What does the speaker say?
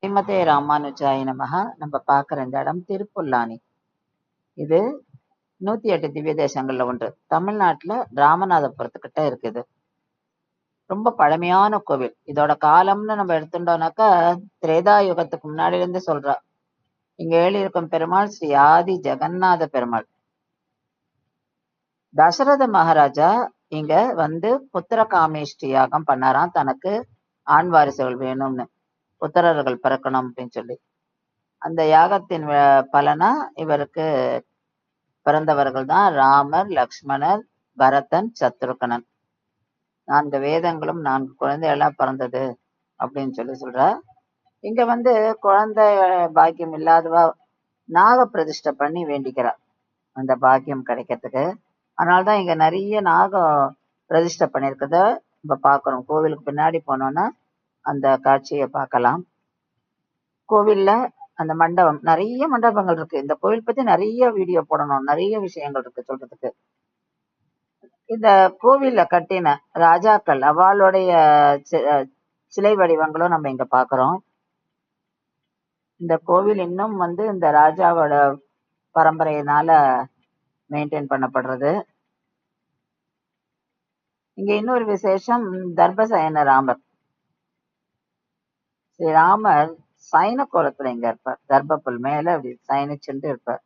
ஸ்ரீமதே ராமானுஜாய நமஹ. நம்ம பார்க்குற இந்த இடம் திருப்புல்லானி. இது 108 திவ்ய தேசங்கள்ல ஒன்று. தமிழ்நாட்டுல ராமநாதபுரத்துக்கிட்ட இருக்குது. ரொம்ப பழமையான கோவில். இதோட காலம்னு நம்ம எடுத்துட்டோம்னாக்கா திரேதா யுகத்துக்கு முன்னாடில இருந்து சொல்றா. இங்க எழுதியிருக்கும் பெருமாள் ஸ்ரீ ஆதி ஜெகநாத பெருமாள். தசரத மகாராஜா இங்க வந்து புத்திர காமேஷ்டி யாகம் பண்ணாராம், தனக்கு ஆண் வாரிசுகள் வேணும்னு, புத்திரர்கள் பிறக்கணும் அப்படின்னு சொல்லி. அந்த யாகத்தின் பலனா இவருக்கு பிறந்தவர்கள் தான் ராமர், லக்ஷ்மணர், பரதன், சத்ருகனன். 4 வேதங்களும் 4 குழந்தைகளா பிறந்தது அப்படின்னு சொல்லி சொல்ற. இங்க வந்து குழந்தை பாக்கியம் இல்லாதவா நாக பிரதிஷ்டை பண்ணி வேண்டிக்கிறா அந்த பாக்கியம் கிடைக்கிறதுக்கு. அதனால்தான் இங்க நிறைய நாகம் பிரதிஷ்டை பண்ணியிருக்கத இப்ப பாக்குறோம். கோவிலுக்கு பின்னாடி போனோம்னா அந்த காட்சியை பார்க்கலாம். கோவில்ல அந்த மண்டபம், நிறைய மண்டபங்கள் இருக்கு. இந்த கோவில் பத்தி நிறைய வீடியோ போடணும், நிறைய விஷயங்கள் இருக்கு சொல்றதுக்கு. இந்த கோவில்ல கட்டின ராஜாக்கள் அவளுடைய சிலை வடிவங்களும் நம்ம இங்க பாக்குறோம். இந்த கோவில் இன்னும் வந்து இந்த ராஜாவோட பரம்பரையினால மெயின்டைன் பண்ணப்படுறது. இங்க இன்னொரு விசேஷம், தர்பசயன ராமர். ஸ்ரீராமர் சைன கோலத்துல இங்க இருப்பார். தர்பப்புல் மேல அப்படி சயனிச்சுட்டு இருப்பார்.